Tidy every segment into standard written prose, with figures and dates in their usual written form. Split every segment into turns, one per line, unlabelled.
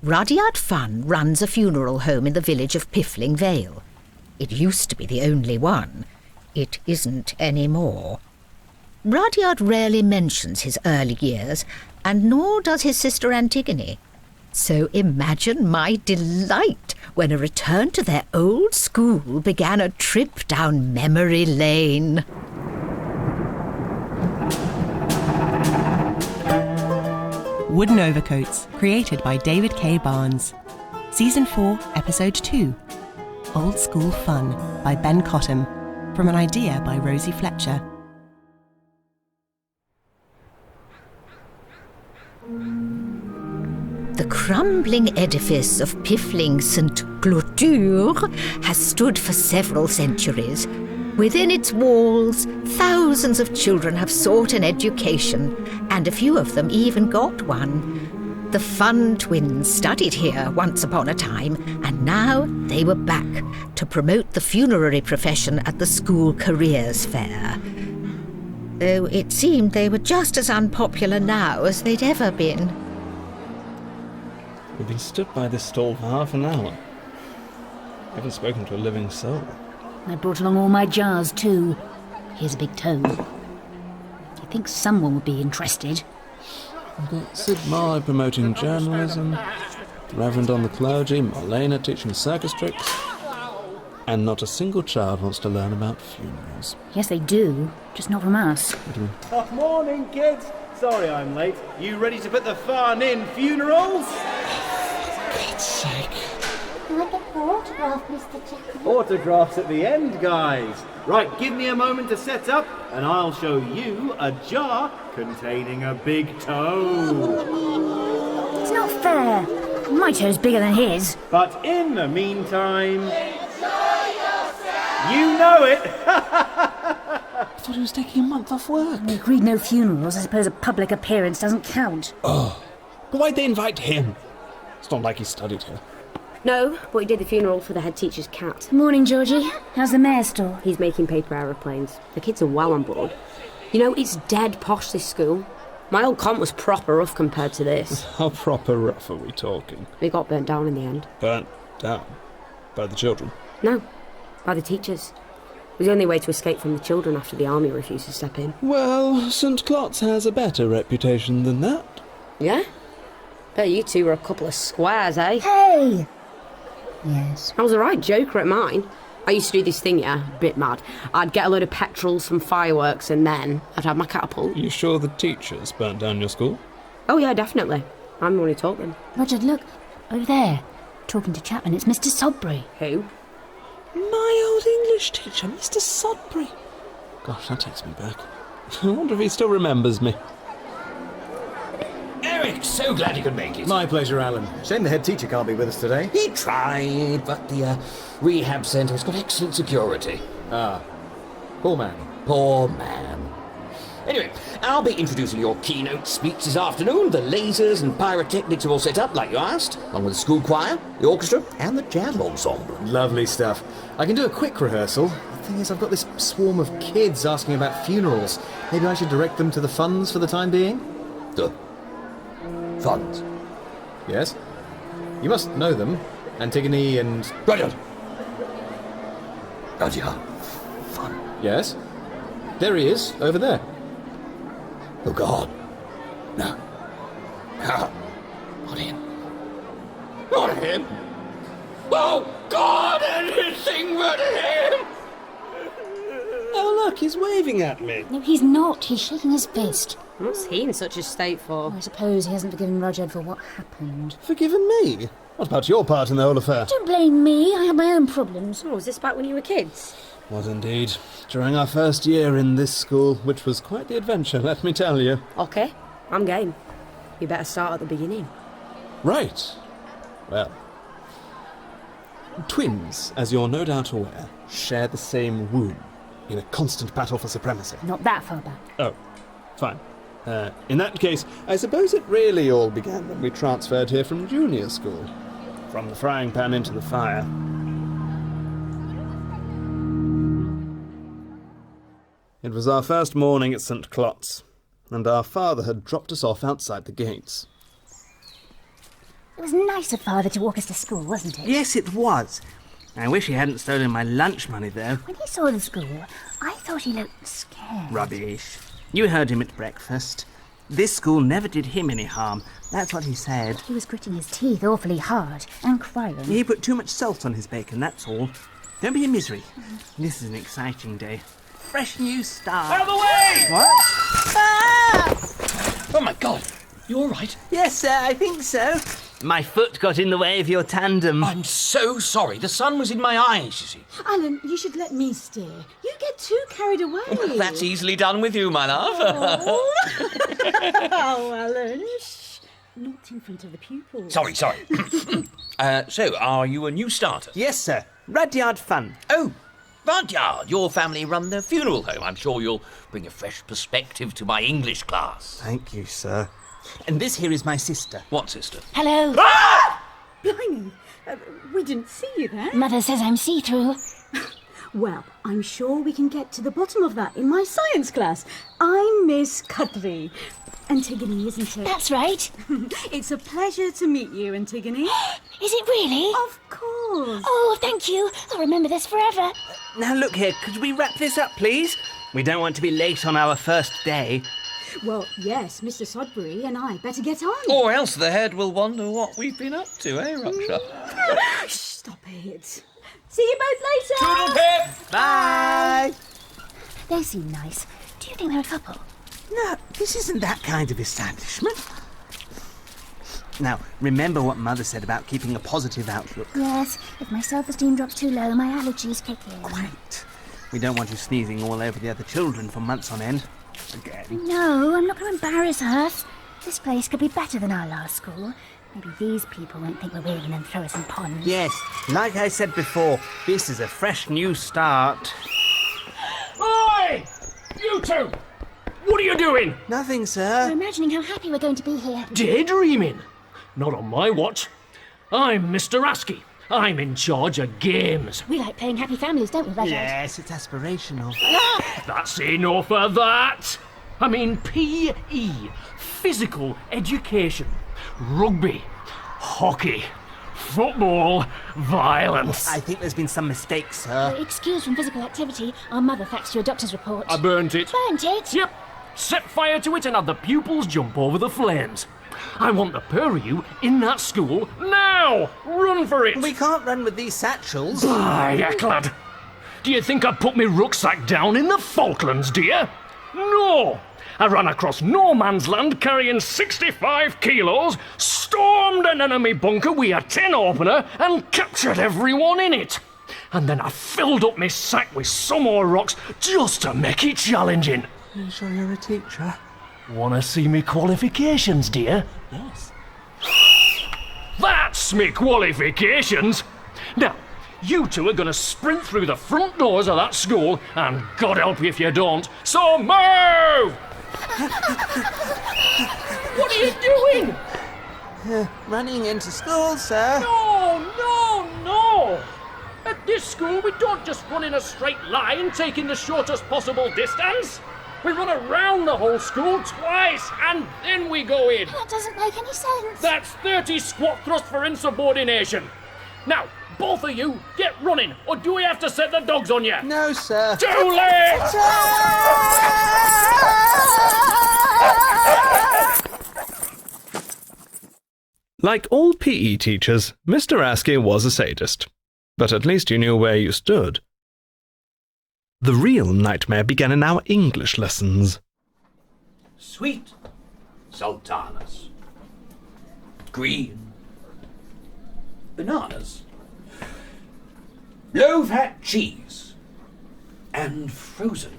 Rudyard Funn runs a funeral home in the village of Piffling Vale. It used to be the only one. It isn't anymore. Rudyard rarely mentions his early years, and nor does his sister Antigone. So imagine my delight when a return to their old school began a trip down memory lane.
Wooden Overcoats, created by David K. Barnes. Season 4, Episode 2. Old School Fun, by Ben Cottam. From an idea by Rosie Fletcher.
The crumbling edifice of Piffling St. Cloture has stood for several centuries. Within its walls, thousands of children have sought an education, and a few of them even got one. The Funn twins studied here once upon a time, and now they were back to promote the funerary profession at the school careers fair. Though it seemed they were just as unpopular now as they'd ever been.
We've been stood by this stall for half an hour. I haven't spoken to a living soul.
I brought along all my jars too. Here's a big tome. You'd think someone would be interested.
We've got Sid Marlowe promoting journalism, Reverend on the clergy, Madeleine teaching circus tricks, and not a single child wants to learn about funerals.
Yes, they do. Just not from us.
Oh, morning, kids. Sorry I'm late. You ready to put the fun in funerals?
For God's sake.
Can I get the autograph, Mr. Chapman?
Autographs at the end, guys. Right, give me a moment to set up, and I'll show you a jar containing a big toe.
It's not fair. My toe's bigger than his.
But in the meantime... You know it!
I thought he was taking a month off work.
We agreed no funerals. I suppose a public appearance doesn't count.
Oh, but why'd they invite him? It's not like he studied here.
No, but he did the funeral for the head teacher's cat.
Morning, Georgie. How's the mayor store?
He's making paper aeroplanes. The kids are well on board. You know, it's dead posh, this school. My old comp was proper rough compared to this.
How proper rough are we talking?
We got burnt down in the end.
Burnt down? By the children?
No, by the teachers. It was the only way to escape from the children after the army refused to step in.
Well, St. Clots has a better reputation than that.
Yeah? Bet you two were a couple of squares, eh?
Hey! Yes.
I was a right joker at mine. I used to do this thing, yeah, a bit mad. I'd get a load of petrol, some fireworks, and then I'd have my catapult.
You sure the teachers burnt down your school?
Oh yeah, definitely. I'm the one who taught them.
Roger, look. Over there. Talking to Chapman. It's Mr. Sodbury.
Who?
My old English teacher, Mr. Sodbury. Gosh, that takes me back. I wonder if he still remembers me.
Eric, so glad you could make it.
My pleasure, Alan. Shame the head teacher can't be with us today.
He tried, but the rehab centre's got excellent security.
Ah. Poor man.
Poor man. Anyway, I'll be introducing your keynote speech this afternoon. The lasers and pyrotechnics are all set up, like you asked, along with the school choir, the orchestra, and the jazz ensemble.
Lovely stuff. I can do a quick rehearsal. The thing is, I've got this swarm of kids asking about funerals. Maybe I should direct them to the funds for the time being?
The funds?
Yes. You must know them. Antigone and...
Rudyard. Rudyard. Funn.
Yes. There he is, over there.
Oh, God. No. No. Not him. Not him. Oh, God, anything but him!
Oh, look, he's waving at me.
No, he's not. He's shaking his fist.
What's he in such a state for?
I suppose he hasn't forgiven Rudyard for what happened.
Forgiven me? What about your part in the whole affair?
Don't blame me. I have my own problems.
Oh, was this back when you were kids?
Was indeed. During our first year in this school, which was quite the adventure, let me tell you.
Okay, I'm game. You better start at the beginning.
Right. Well. Twins, as you're no doubt aware, share the same womb in a constant battle for supremacy.
Not that far back.
Oh, fine. In that case, I suppose it really all began when we transferred here from junior school. From the frying pan into the fire. It was our first morning at St. Clots, and our father had dropped us off outside the gates.
It was nice of Father to walk us to school, wasn't it?
Yes, it was. I wish he hadn't stolen my lunch money, though.
When he saw the school, I thought he looked scared.
Rubbish. You heard him at breakfast. This school never did him any harm. That's what he said.
He was gritting his teeth awfully hard and crying.
He put too much salt on his bacon, that's all. Don't be a misery. This is an exciting day. Fresh new start.
Out of the way!
What? Ah!
Oh, my God. You all right?
Yes, sir, I think so. My foot got in the way of your tandem.
I'm so sorry. The sun was in my eyes, you see.
Alan, you should let me steer. You get too carried away.
That's easily done with you, my love.
Oh, Alan. Shh. Not in front of the pupils.
Sorry. So, are you a new starter?
Yes, sir. Rudyard Funn.
Oh, Rudyard. Your family run the funeral home. I'm sure you'll bring a fresh perspective to my English class.
Thank you, sir. And this here is my sister.
What sister?
Hello.
Ah!
Blimey. We didn't see you there.
Mother says I'm see-through.
Well, I'm sure we can get to the bottom of that in my science class. I'm Miss Khatri. Antigone, isn't it?
That's right.
It's a pleasure to meet you, Antigone.
Is it really?
Of course.
Oh, thank you. I'll remember this forever.
Now look here, could we wrap this up, please? We don't want to be late on our first day.
Well, yes, Mr. Sodbury and I better get on.
Or else the head will wonder what we've been up to, Raksha?
Stop it. See you both later.
Toodle pip!
Bye!
They seem nice. Do you think they're a couple?
No, this isn't that kind of establishment. Now, remember what Mother said about keeping a positive outlook.
Yes, if my self-esteem drops too low, my allergies kick in.
Quite. We don't want you sneezing all over the other children for months on end. Again.
No, I'm not going to embarrass us. This place could be better than our last school. Maybe these people won't think we're weird and then throw us in ponds.
Yes, like I said before, this is a fresh new start.
Oi! You two! What are you doing?
Nothing, sir.
We're imagining how happy we're going to be here.
Daydreaming? Not on my watch. I'm Mr. Askey. I'm in charge of games.
We like playing Happy Families, don't we, Rudyard?
Yes, it's aspirational.
That's enough of that. I mean PE, physical education, rugby, hockey, football, violence.
I think there's been some mistakes, sir.
Excused from physical activity, our mother faxed you a doctor's report.
I burnt it.
Burnt it?
Yep. Set fire to it and had the pupils jump over the flames. I want the pair of you in that school now! Run for it!
We can't run with these satchels.
Aye, lad. Do you think I put my rucksack down in the Falklands, dear? No! I ran across no man's land carrying 65 kilos, stormed an enemy bunker with a tin opener and captured everyone in it. And then I filled up my sack with some more rocks just to make it challenging.
Are you sure you're a teacher?
Want to see me qualifications, dear?
Yes.
That's me qualifications! Now, you two are going to sprint through the front doors of that school, and God help you if you don't, so move! What are you doing?
Running into school, sir.
No! At this school, we don't just run in a straight line, taking the shortest possible distance. We run around the whole school twice, and then we go in.
That doesn't make any sense.
That's 30 squat thrust for insubordination. Now, both of you, get running, or do we have to set the dogs on you?
No, sir.
Too late!
Like all PE teachers, Mr. Askey was a sadist. But at least you knew where you stood. The real nightmare began in our English lessons.
Sweet sultanas. Green bananas. Low-fat cheese. And frozen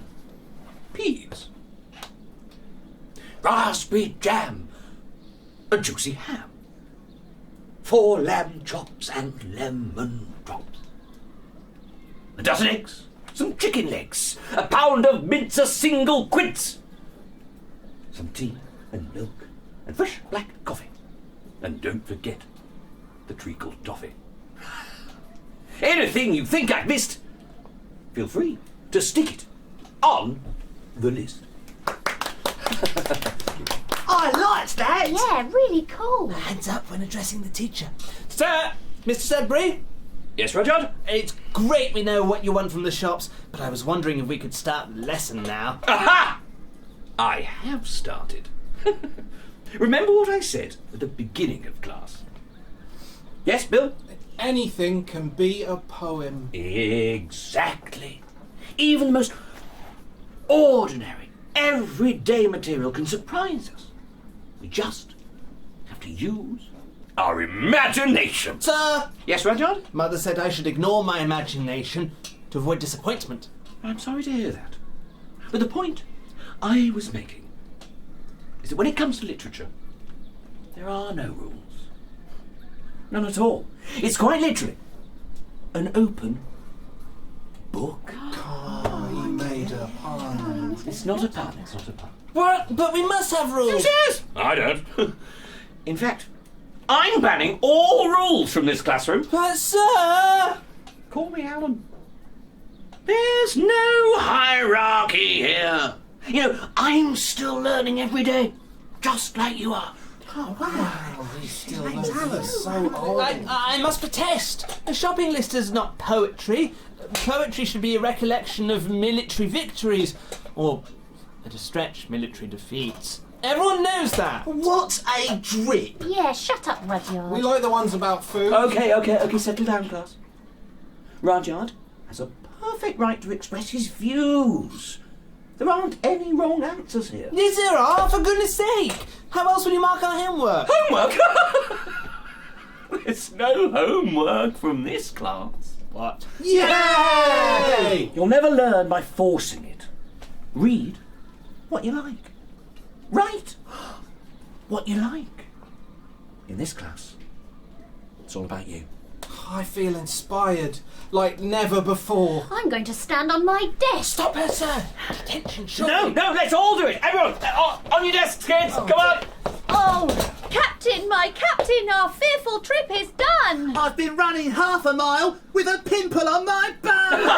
peas. Raspberry jam. A juicy ham. 4 lamb chops and lemon drops. A dozen eggs. Some chicken legs, a pound of mince, a single quince. Some tea and milk and fresh black coffee. And don't forget the treacle toffee. Anything you think I've missed, feel free to stick it on the list.
I liked that!
Yeah, really cool.
Hands up when addressing the teacher. Sir! Mr. Sudbury?
Yes, Rudyard?
It's great we know what you want from the shops, but I was wondering if we could start the lesson now.
Aha! I have started. Remember what I said at the beginning of class? Yes, Bill?
Anything can be a poem.
Exactly. Even the most ordinary, everyday material can surprise us. We just have to use our imagination.
Sir!
Yes, Rudyard?
Mother said I should ignore my imagination to avoid disappointment.
I'm sorry to hear that. But the point I was making is that when it comes to literature, there are no rules. None at all. It's quite literally an open book.
He made a pun.
It's not a pun, it's not a pun.
What? But we must have rules.
Who says? I don't. In fact, I'm banning all rules from this classroom.
But sir!
Call me Alan. There's no hierarchy here. You know, I'm still learning every day, just like you are.
Oh, wow. He's still so old.
I must protest. A shopping list is not poetry. Poetry should be a recollection of military victories, or, at a stretch, military defeats. Everyone knows that. What a drip.
Yeah, shut up, Rudyard.
We like the ones about food.
Okay, settle down, class. Rudyard has a perfect right to express his views. There aren't any wrong answers here.
Yes, there are, for goodness sake. How else will you mark our homework?
Homework? There's no homework from this class. What?
Yay!
You'll never learn by forcing it. Read what you like. Write what you like. In this class, it's all about you.
I feel inspired, like never before.
I'm going to stand on my desk.
Stop her, sir. Attention, shall
No, let's all do it. Everyone, on your desks, kids. Come on.
Oh, Captain, my captain, our fearful trip is done.
I've been running half a mile with a pimple on my bum.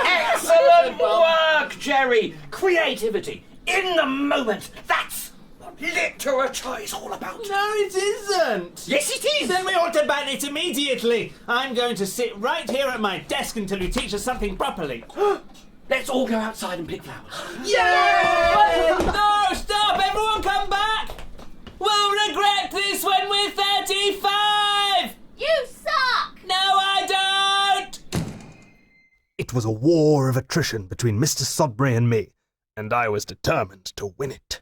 Excellent work, Jerry. Creativity. In the moment. That's what literature is all about.
No, it isn't.
Yes, it is.
Then we ought to ban it immediately. I'm going to sit right here at my desk until you teach us something properly.
Let's all go outside and pick flowers.
Yay! No, stop! Everyone come back! We'll regret this when we're 35!
You suck!
No, I don't!
It was a war of attrition between Mr. Sodbury and me, and I was determined to win it.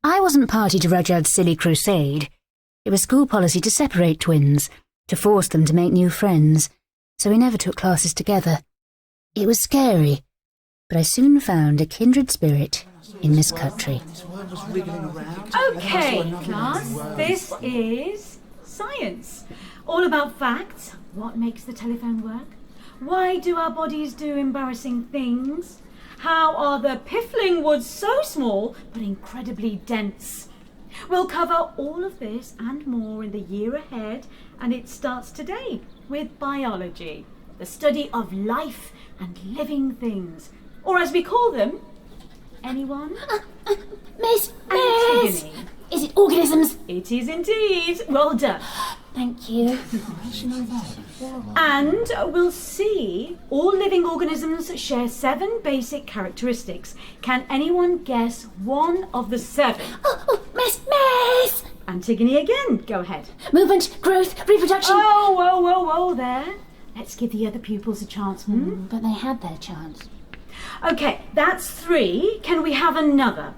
I wasn't party to Rudyard's silly crusade. It was school policy to separate twins, to force them to make new friends, so we never took classes together. It was scary, but I soon found a kindred spirit in Miss Khatri.
Okay, class, this is science. All about facts. What makes the telephone work? Why do our bodies do embarrassing things? How are the piffling woods so small but incredibly dense? We'll cover all of this and more in the year ahead, and it starts today with biology, the study of life and living things, or as we call them, anyone?
Miss,
Antigone.
is it organisms?
It is indeed. Well done.
Thank you.
And we'll see all living organisms share 7 basic characteristics. Can anyone guess one of the 7?
Miss!
Antigone again, go ahead.
Movement, growth, reproduction.
Oh, whoa, there. Let's give the other pupils a chance.
But they had their chance.
Okay, that's 3. Can we have another?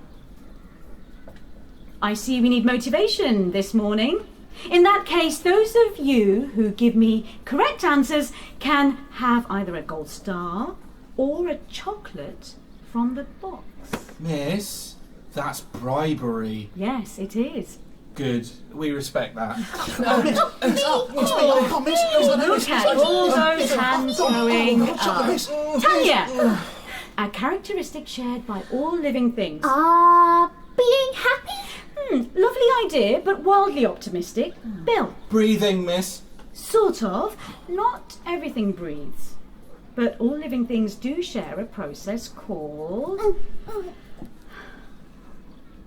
I see we need motivation this morning. In that case, those of you who give me correct answers can have either a gold star or a chocolate from the box.
Miss, that's bribery.
Yes, it is.
Good, we respect that.
Look at all those hands going up. Tanya! A characteristic shared by all living things.
Being happy?
Lovely idea, but wildly optimistic. Bill?
Breathing, miss.
Sort of. Not everything breathes. But all living things do share a process called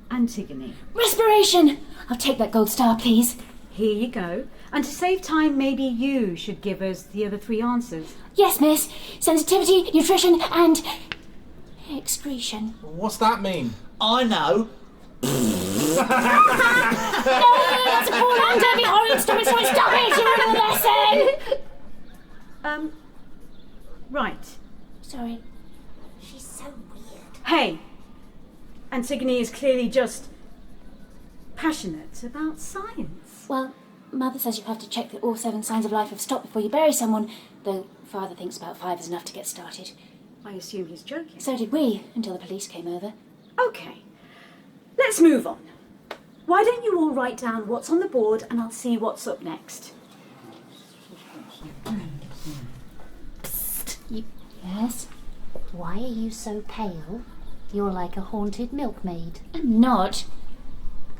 Antigone.
Respiration! I'll take that gold star, please.
Here you go. And to save time, maybe you should give us the other 3 answers.
Yes, miss. Sensitivity, nutrition, and excretion.
What's that mean?
I know.
No, that's a poor man. Don't be horrid. Stop it, stop it. You're ruining the lesson.
Right.
Sorry.
She's so weird.
Hey, Antigone is clearly just passionate about science.
Well, Mother says you have to check that all 7 signs of life have stopped before you bury someone, though Father thinks about 5 is enough to get started.
I assume he's joking.
So did we, until the police came over.
Okay, let's move on. Why don't you all write down what's on the board and I'll see what's up next.
Psst.
Yes?
Why are you so pale? You're like a haunted milkmaid.
I'm not.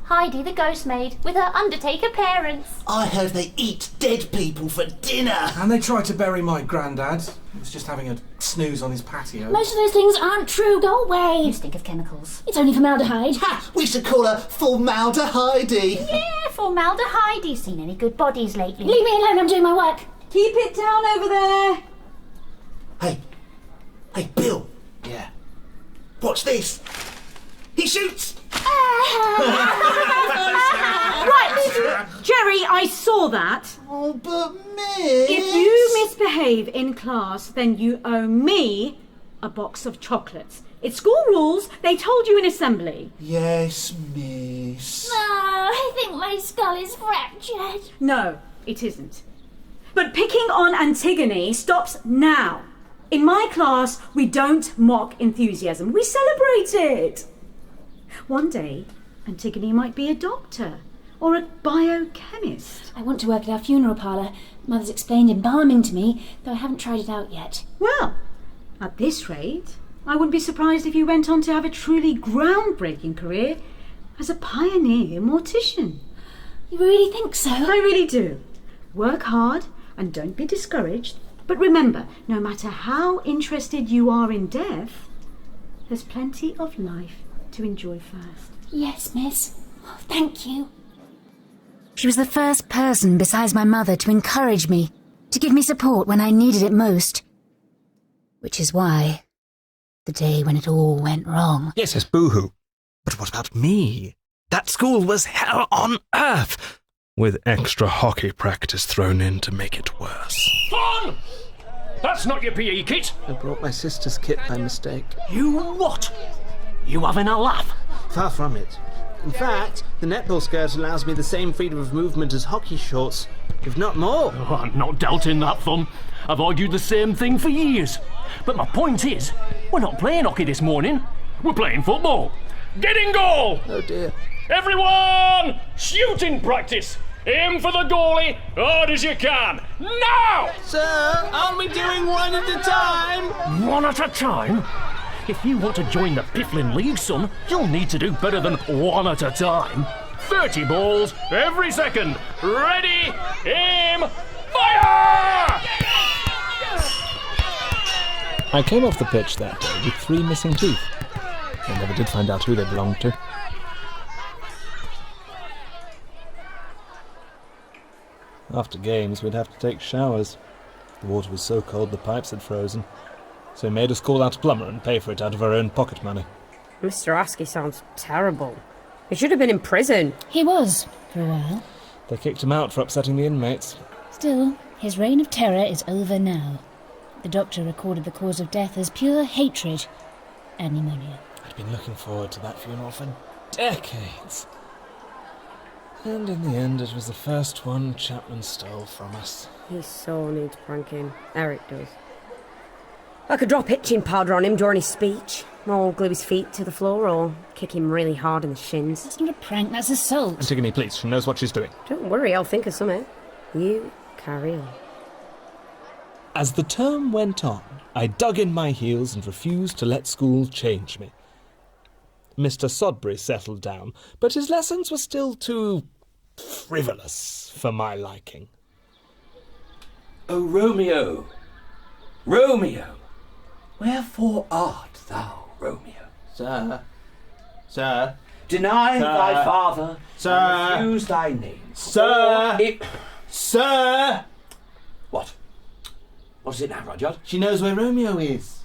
Heidi the ghost maid with her undertaker parents.
I heard they eat dead people for dinner.
And they tried to bury my granddad. He was just having a snooze on his patio.
Most of those things aren't true. Go away.
You stink of chemicals.
It's only formaldehyde.
Ha! We should call her Formaldehyde.
Yeah, formaldehyde. Seen any good bodies lately?
Leave me alone. I'm doing my work.
Keep it down over there.
Hey, Bill.
Yeah.
Watch this. He shoots.
Right, Jerry, I saw that.
Oh, but miss.
If you misbehave in class, then you owe me a box of chocolates. It's school rules. They told you in assembly.
Yes, miss.
No, I think my skull is fractured.
No, it isn't. But picking on Antigone stops now. In my class, we don't mock enthusiasm. We celebrate it. One day, Antigone might be a doctor or a biochemist.
I want to work at our funeral parlour. Mother's explained embalming to me, though I haven't tried it out yet.
Well, at this rate, I wouldn't be surprised if you went on to have a truly groundbreaking career as a pioneer mortician.
You really think so?
I really do. Work hard and don't be discouraged. But remember, no matter how interested you are in death, there's plenty of life to enjoy first.
Yes, miss. Oh, thank you. She was the first person besides my mother to encourage me, to give me support when I needed it most. Which is why, the day when it all went wrong...
Yes, boo-hoo. But what about me? That school was hell on earth, with extra hockey practice thrown in to make it worse.
Funn! That's not your PE kit.
I brought my sister's kit by mistake.
You what? You having a laugh?
Far from it. In fact, the netball skirt allows me the same freedom of movement as hockey shorts, if not more.
Oh, I'm not doubting that, Thom. I've argued the same thing for years. But my point is, we're not playing hockey this morning. We're playing football. Get in goal!
Oh dear.
Everyone! Shooting practice! Aim for the goalie, hard as you can. Now!
Sir, aren't we doing one at a time?
One at a time? If you want to join the Piffling League, son, you'll need to do better than one at a time. 30 balls every second. Ready, aim, fire!
I came off the pitch that day with 3 missing teeth. I never did find out who they belonged to. After games, we'd have to take showers. The water was so cold the pipes had frozen. So he made us call out a plumber and pay for it out of our own pocket money.
Mr. Askey sounds terrible. He should have been in prison.
He was, for a while.
They kicked him out for upsetting the inmates.
Still, his reign of terror is over now. The doctor recorded the cause of death as pure hatred and pneumonia.
I'd been looking forward to that funeral for decades. And in the end, it was the first one Chapman stole from us.
He so needs pranking. Eric does. I could drop itching powder on him during his speech, or glue his feet to the floor, or kick him really hard in the shins.
That's not a prank, that's assault.
Antigone, please, she knows what she's doing.
Don't worry, I'll think of something. You carry on.
As the term went on, I dug in my heels and refused to let school change me. Mr. Sodbury settled down, but his lessons were still too frivolous for my liking.
O Romeo, Romeo, wherefore art thou, Romeo?
Sir,
Deny thy father,
Sir.
and refuse thy name.
Sir. Sir.
What? What is it now, Rudyard?
She knows where Romeo is.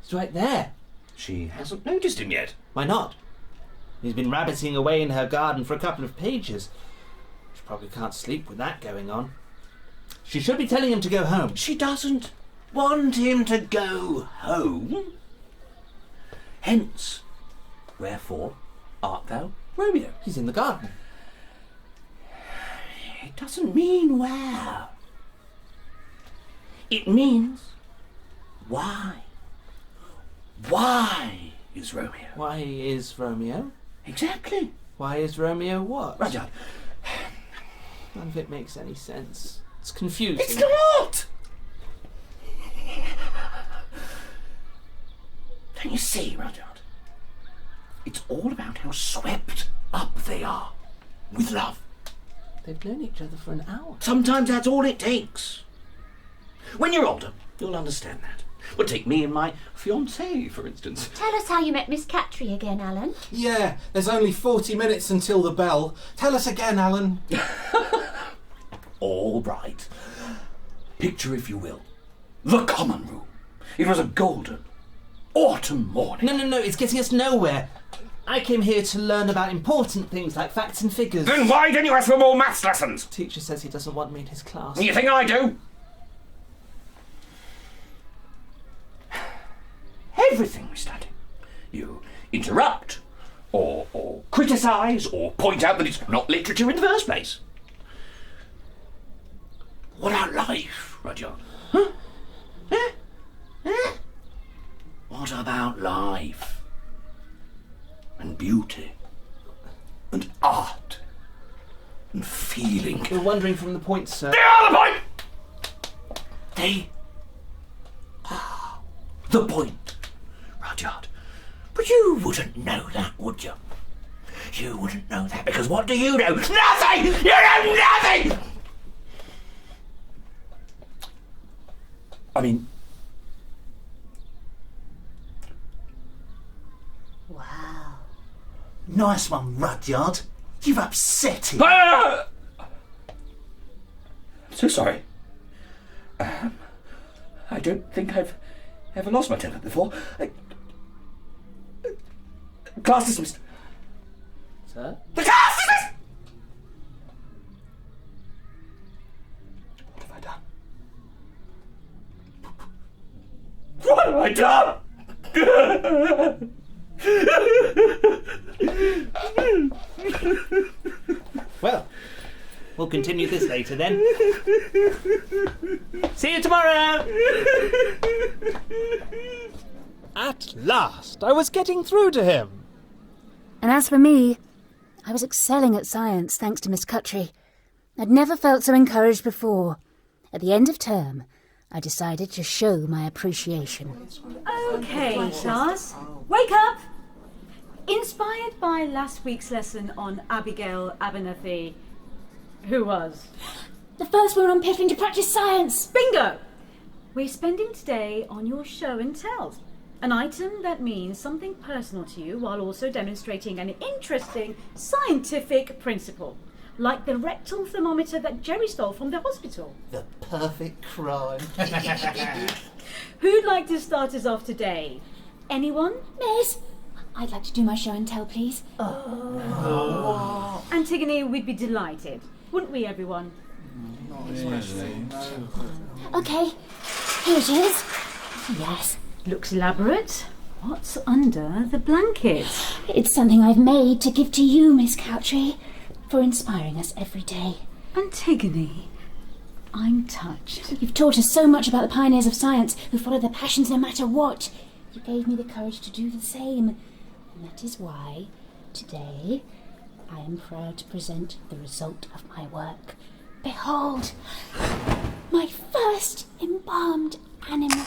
He's right there.
She hasn't noticed him yet.
Why not? He's been rabbiting away in her garden for a couple of pages. She probably can't sleep with that going on. She should be telling him to go home.
She doesn't want him to go home. Hence, wherefore art thou Romeo?
He's in the garden.
It doesn't mean where. It means why. Why is Romeo?
Why is Romeo?
Exactly.
Why is Romeo what?
Rudyard.
None of it makes any sense. It's confusing.
It's not! Don't you see, Rudyard? It's all about how swept up they are with love.
They've known each other for an hour.
Sometimes that's all it takes. When you're older, you'll understand that. Well, take me and my fiancée, for instance.
Tell us how you met Miss Khatri again, Alan.
Yeah, there's only 40 minutes until the bell. Tell us again, Alan.
All right. Picture, if you will, the common room. It was a golden autumn morning.
No, it's getting us nowhere. I came here to learn about important things like facts and figures.
Then why don't you ask for more maths lessons?
Teacher says he doesn't want me in his class.
You think I do? Everything we study. You interrupt, or criticise, or point out that it's not literature in the first place. What about life, Rudyard? Huh? What about life? And beauty? And art? And feeling?
We're wandering from the point, sir.
They are the point! They are the point, Rudyard. But you wouldn't know that, would you? You wouldn't know that because what do you know? Nothing! You know nothing! I mean...
Wow.
Nice one, Rudyard. You've upset him.
I'm so sorry. I don't think I've ever lost my temper before. Class dismissed.
Sir?
The class dismissed! What have I done? What have I done?
Well, we'll continue this later then. See you tomorrow!
At last, I was getting through to him.
And as for me, I was excelling at science thanks to Miss Khatri. I'd never felt so encouraged before. At the end of term, I decided to show my appreciation.
Okay, class, wake up! Inspired by last week's lesson on Abigail Abernathy, who was
The first woman on Piffling to practice science!
Bingo! We're spending today on your show and tell. An item that means something personal to you while also demonstrating an interesting scientific principle. Like the rectal thermometer that Jerry stole from the hospital.
The perfect crime.
Who'd like to start us off today? Anyone?
Miss, I'd like to do my show and tell, please.
Antigone, we'd be delighted. Wouldn't we, everyone?
Okay, here it is. Yes.
Looks elaborate. What's under the blanket?
It's something I've made to give to you, Miss Khatri, for inspiring us every day.
Antigone, I'm touched.
You've taught us so much about the pioneers of science who follow their passions no matter what. You gave me the courage to do the same. And that is why, today, I am proud to present the result of my work. Behold, my first embalmed animal.
Is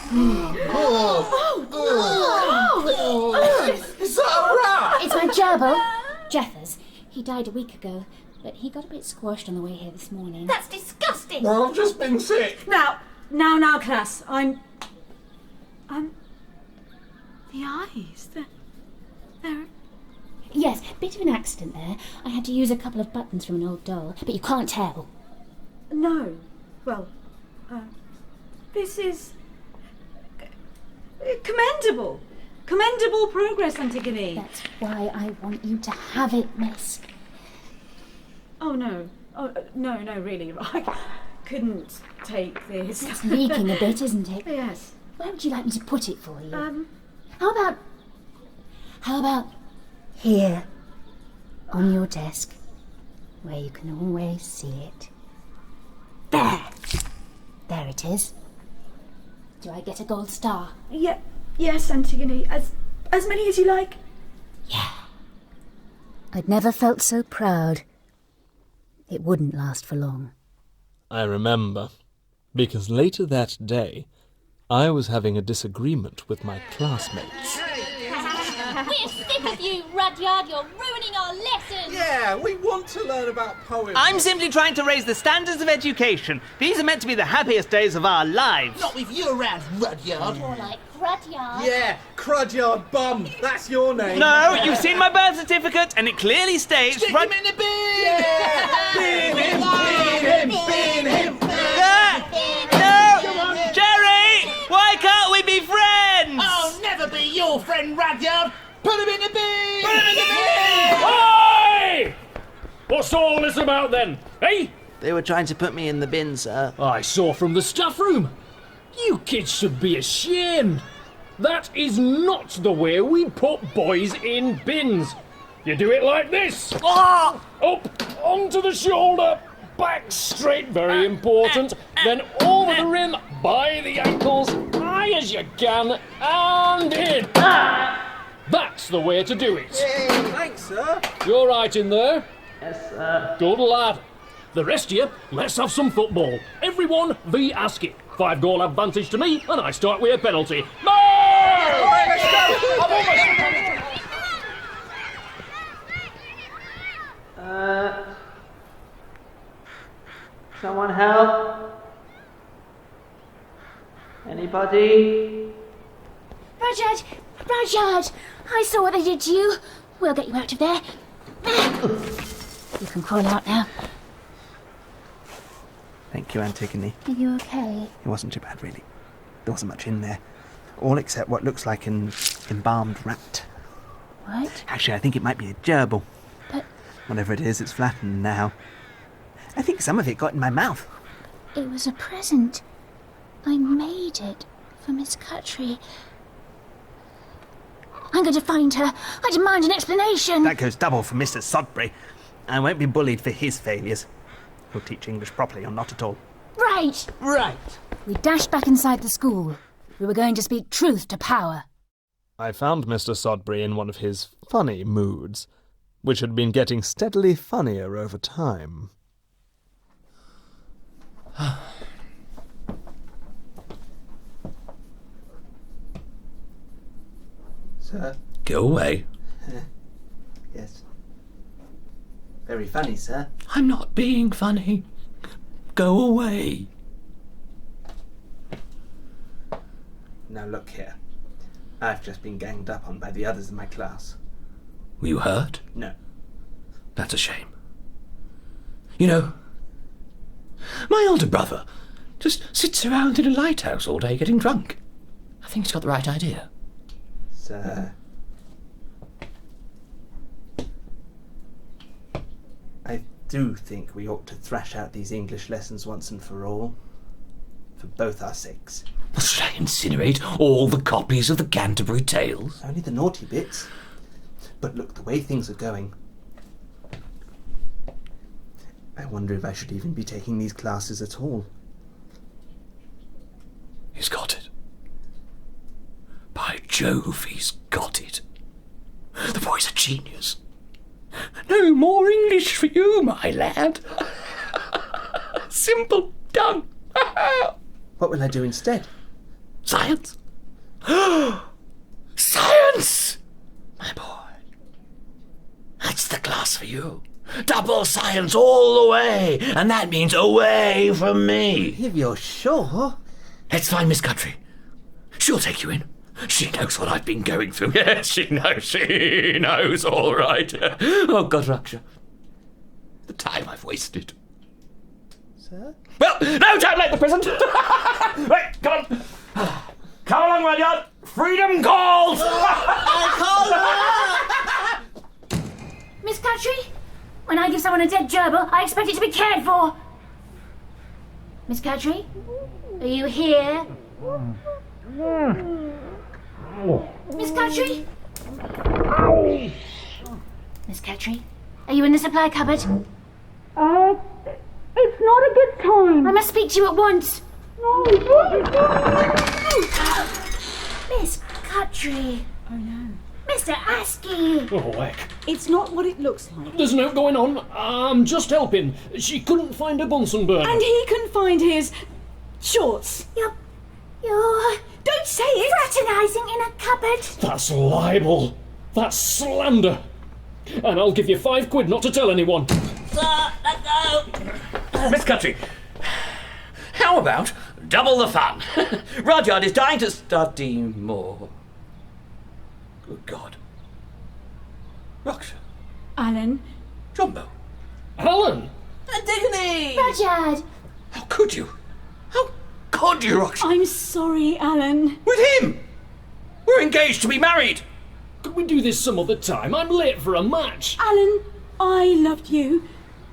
that a rat?
It's my gerbil, Jeffers. He died a week ago, but he got a bit squashed on the way here this morning.
That's disgusting.
Well, I've just been sick.
Now, class. The eyes. They're
Yes, bit of an accident there. I had to use a couple of buttons from an old doll, but you can't tell.
No. Well, this is... commendable. Commendable progress, Antigone.
That's why I want you to have it, miss.
Oh, no. Oh, no, really. I couldn't take this.
It's leaking a bit, isn't it?
Yes.
Where would you like me to put it for you? How about here, on your desk, where you can always see it? There! There it is. Do I get a gold star?
Yes, Antigone. As many as you like.
Yeah. I'd never felt so proud. It wouldn't last for long.
I remember, because later that day, I was having a disagreement with my classmates.
We're sick of you, Rudyard. You're ruining our lessons.
Yeah, we want to learn about poetry.
I'm simply trying to raise the standards of education. These are meant to be the happiest days of our lives.
Not with you around, Rudyard.
More like Rudyard.
Yeah, Crudyard bum. That's your name.
No, you've seen my birth certificate, and it clearly states...
Stick him in the bin!
Yeah! Bin him!
No! Jerry! Why can't we be friends?
I'll never be your friend, Rudyard. Put him in the bin!
Put him in the bin! Oi! What's all this about then, eh?
They were trying to put me in the bin, sir.
I saw from the staff room. You kids should be ashamed. That is not the way we put boys in bins. You do it like this.
Oh!
Up, onto the shoulder, back straight, very important. Then over the rim, by the ankles, high as you can, and in. That's the way to do it.
Yay, thanks, sir.
You're right in there.
Yes, sir.
Good lad. The rest of you, let's have some football. Everyone v Askey. 5-goal advantage to me, and I start with a penalty. No!
All right, let's go.
Someone help? Anybody?
Rudyard! Rudyard! I saw what they did to you. We'll get you out of there. You can crawl out now.
Thank you, Antigone.
Are you okay?
It wasn't too bad, really. There wasn't much in there. All except what looks like an embalmed rat.
What?
Actually, I think it might be a gerbil.
But...
whatever it is, it's flattened now. I think some of it got in my mouth.
It was a present. I made it for Miss Khatri. I'm going to find her. I demand an explanation.
That goes double for Mr. Sodbury. I won't be bullied for his failures. He'll teach English properly or not at all.
Right. We dashed back inside the school. We were going to speak truth to power.
I found Mr. Sodbury in one of his funny moods, which had been getting steadily funnier over time.
Sir?
Go away.
Yes. Very funny, sir.
I'm not being funny. Go away.
Now look here. I've just been ganged up on by the others in my class.
Were you hurt?
No.
That's a shame. You know, my older brother just sits around in a lighthouse all day getting drunk. I think he's got the right idea.
Sir. I do think we ought to thrash out these English lessons once and for all. For both our sakes.
Well, should I incinerate all the copies of the Canterbury Tales?
Only the naughty bits. But look, the way things are going, I wonder if I should even be taking these classes at all.
He's got it. By Jove, he's got it. The boy's a genius. No more English for you, my lad. Simple, done.
What will I do instead?
Science. Science! My boy. That's the class for you. Double science all the way, and that means away from me.
If you're sure.
Let's find Miss Khatri. She'll take you in. She knows what I've been going through. Yes, she knows, all right. Oh, God, Raksha. The time I've wasted.
Sir?
Well, no time like the present. Right, come on. Come along, Rudyard. Freedom calls.
Miss Khatri, when I give someone a dead gerbil, I expect it to be cared for. Miss Khatri, are you here? Miss Khatri? Miss Khatri, are you in the supply cupboard?
It's not a good time.
I must speak to you at once.
No.
Miss Khatri.
Oh no.
Mr. Askey.
Oh, heck.
It's not what it looks like.
There's no going on. I'm just helping. She couldn't find a Bunsen burner.
And he couldn't find his shorts.
You're...
Don't say it!
fraternising in a cupboard.
That's libel. That's slander. And I'll give you £5 not to tell anyone.
Sir, let go. Miss Khatri, how about double the fun? Rudyard is dying to study more. Good God. Raksha.
Alan.
Jumbo.
Alan!
Antigone!
Rudyard!
How could you? How could you, Raksha?
I'm sorry, Alan.
With him? We're engaged to be married.
Could we do this some other time? I'm late for a match.
Alan, I loved you.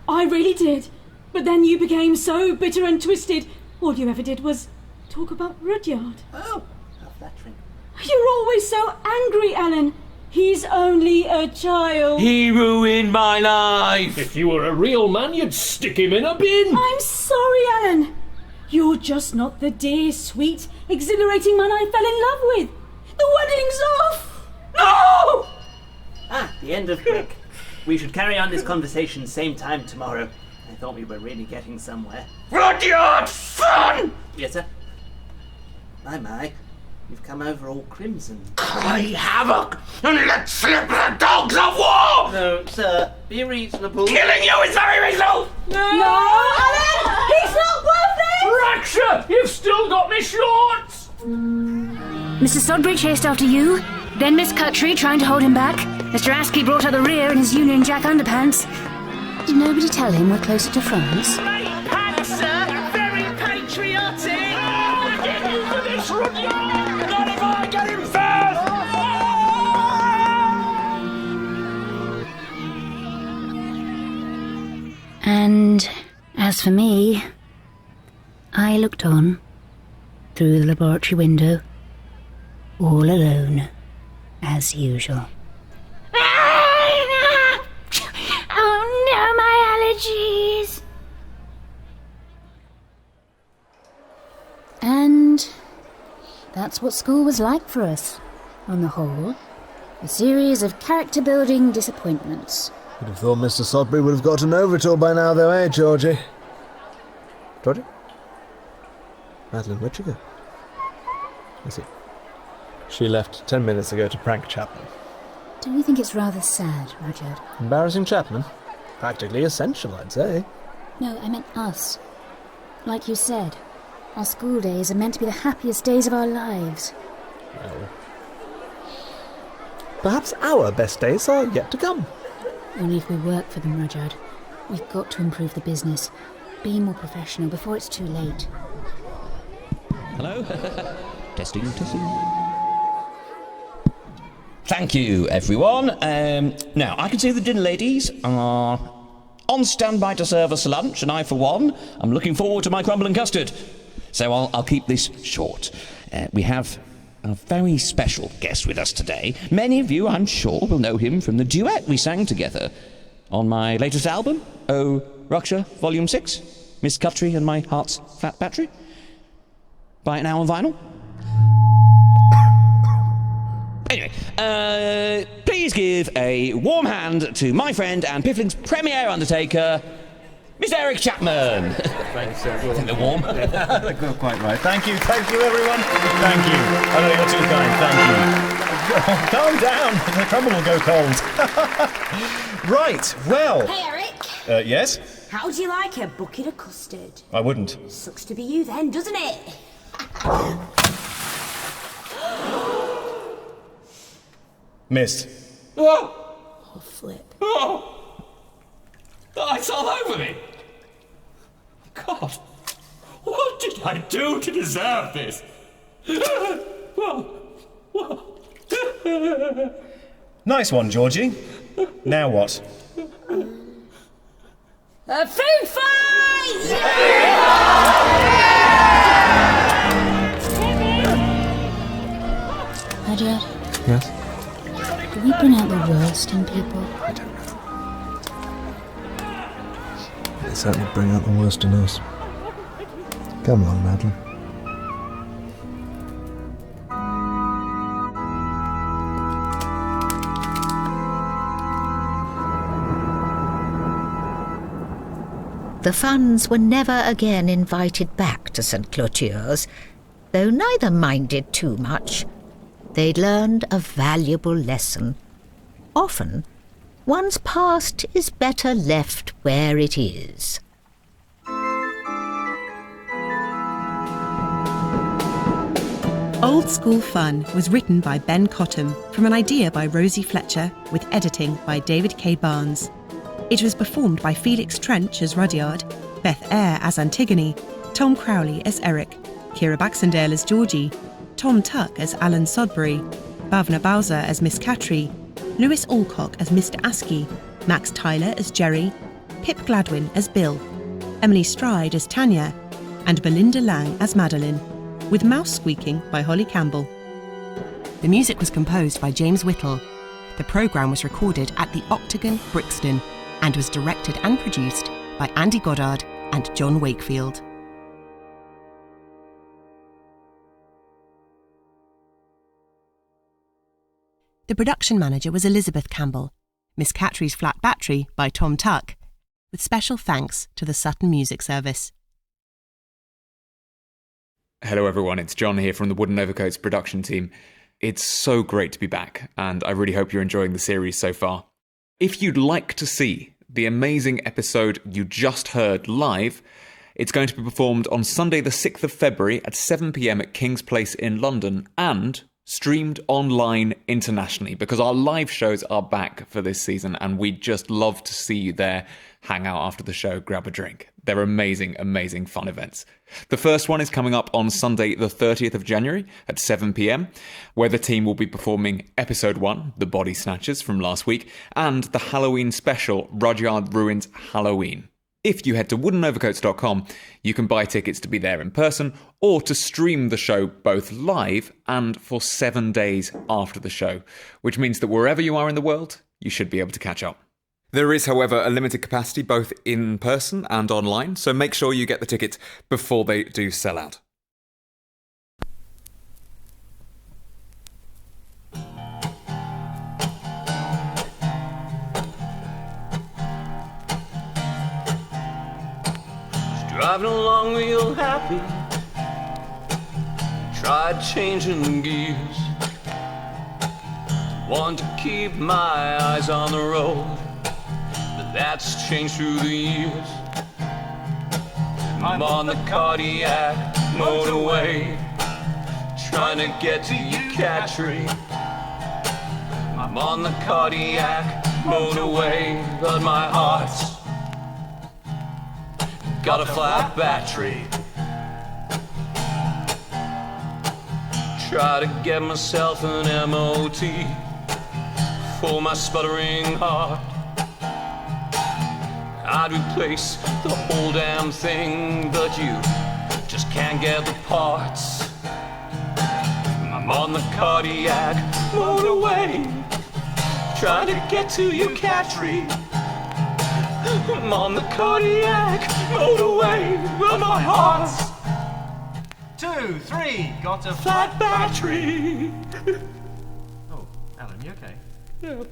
I really did. But then you became so bitter and twisted. All you ever did was talk about Rudyard.
Oh, how flattering.
You're always so angry, Alan. He's only a child.
He ruined my life.
If you were a real man, you'd stick him in a bin.
I'm sorry, Alan. You're just not the dear, sweet, exhilarating man I fell in love with. The wedding's off.
No!
The end of quick. We should carry on this conversation same time tomorrow. I thought we were really getting somewhere.
Rudyard! Funn!
Yes, sir? My. You've come over all crimson.
Cry havoc and let slip the dogs of war!
No, sir. Be reasonable.
Killing you is very reasonable!
No, Alan! He's not worth it!
Raksha! You've still got me shorts!
Mr. Sodbury chased after you, then Miss Khatri trying to hold him back. Mr. Askey brought out the rear in his Union Jack underpants. Did nobody tell him we're closer to France?
Great pants, sir. Very patriotic.
Get you for this, Rudyard! Not if I get him first!
And as for me, I looked on through the laboratory window, all alone, as usual. Oh no, my allergies! And that's what school was like for us, on the whole. A series of character-building disappointments.
You'd have thought Mr. Sodbury would have gotten over it all by now, though, eh, Georgie? Georgie? Madeleine, where'd she go? I see. She left 10 minutes ago to prank Chapman.
Don't you think it's rather sad, Rudyard?
Embarrassing Chapman? Practically essential, I'd say.
No, I meant us. Like you said, our school days are meant to be the happiest days of our lives.
Well, perhaps our best days are yet to come.
Only if we work for them, Rudyard. We've got to improve the business. Be more professional before it's too late.
Hello? Testing. Thank you, everyone. Now, I can see the dinner ladies are on standby to serve us lunch, and I, for one, am looking forward to my crumble and custard. So I'll keep this short. We have a very special guest with us today. Many of you, I'm sure, will know him from the duet we sang together on my latest album, Oh, Raksha, Volume 6, Miss Khatri and My Heart's Fat Battery. Buy it now on vinyl. Anyway, please give a warm hand to my friend and Piffling's premier undertaker, Mr. Eric Chapman.
Thanks, sir.
I think they're warm.
They're quite right. Thank you, everyone. Thank you. I know you're too kind. Thank you. Oh, calm down. The crumble will go cold. Right, well.
Hey, Eric.
Yes?
How do you like a bucket of custard?
I wouldn't.
Sucks to be you then, doesn't it?
Missed.
Oh!
Oh, flip.
Oh! It's all over me! God, what did I do to deserve this?
Nice one, Georgie. Now what?
A food fight!
Rudyard,
Yes?
do we bring out the worst in people?
I don't know. They certainly bring out the worst in us. Come on, Madeleine.
The Funns were never again invited back to St. Clotilde's, though neither minded too much. They'd learned a valuable lesson. Often, one's past is better left where it is.
Old School Funn was written by Ben Cottam from an idea by Rosie Fletcher with editing by David K. Barnes. It was performed by Felix Trench as Rudyard, Beth Eyre as Antigone, Tom Crowley as Eric, Ciara Baxendale as Georgie, Tom Tuck as Alan Sodbury, Bhawsar as Miss Khatri, Lewis Allcock as Mr. Askey, Max Tyler as Jerry, Pip Gladwin as Bill, Emily Stride as Tanya, and Belinda Lang as Madeleine, with mouse squeaking by Holly Campbell. The music was composed by James Whittle. The programme was recorded at the Octagon, Brixton, and was directed and produced by Andy Goddard and John Wakefield. The production manager was Elizabeth Campbell, Miss Khatri's Flat Battery by Tom Tuck, with special thanks to the Sutton Music Service.
Hello everyone, it's John here from the Wooden Overcoats production team. It's so great to be back, and I really hope you're enjoying the series so far. If you'd like to see the amazing episode you just heard live, it's going to be performed on Sunday the 6th of February at 7 p.m. at King's Place in London and streamed online internationally, because our live shows are back for this season and we'd just love to see you there. Hang out after the show, grab a drink. They're amazing, amazing fun events. The first one is coming up on Sunday the 30th of January at 7 p.m, where the team will be performing episode 1, The Body Snatchers from last week, and the Halloween special, Rudyard Ruins Halloween. If you head to woodenovercoats.com, you can buy tickets to be there in person or to stream the show both live and for 7 days after the show, which means that wherever you are in the world, you should be able to catch up. There is, however, a limited capacity both in person and online, so make sure you get the tickets before they do sell out.
Driving along real happy, tried changing gears, want to keep my eyes on the road, but that's changed through the years. I'm on the cardiac motorway, trying to get to Khatri. I'm on the cardiac motorway, but my heart's got a flat battery. Try to get myself an MOT for my sputtering heart. I'd replace the whole damn thing, but you just can't get the parts. I'm on the cardiac motorway, trying to get to Khatri. I'm on the cardiac motorway, but my heart's
2, 3, got a
flat battery.
Oh, Alan, you okay?
Yeah.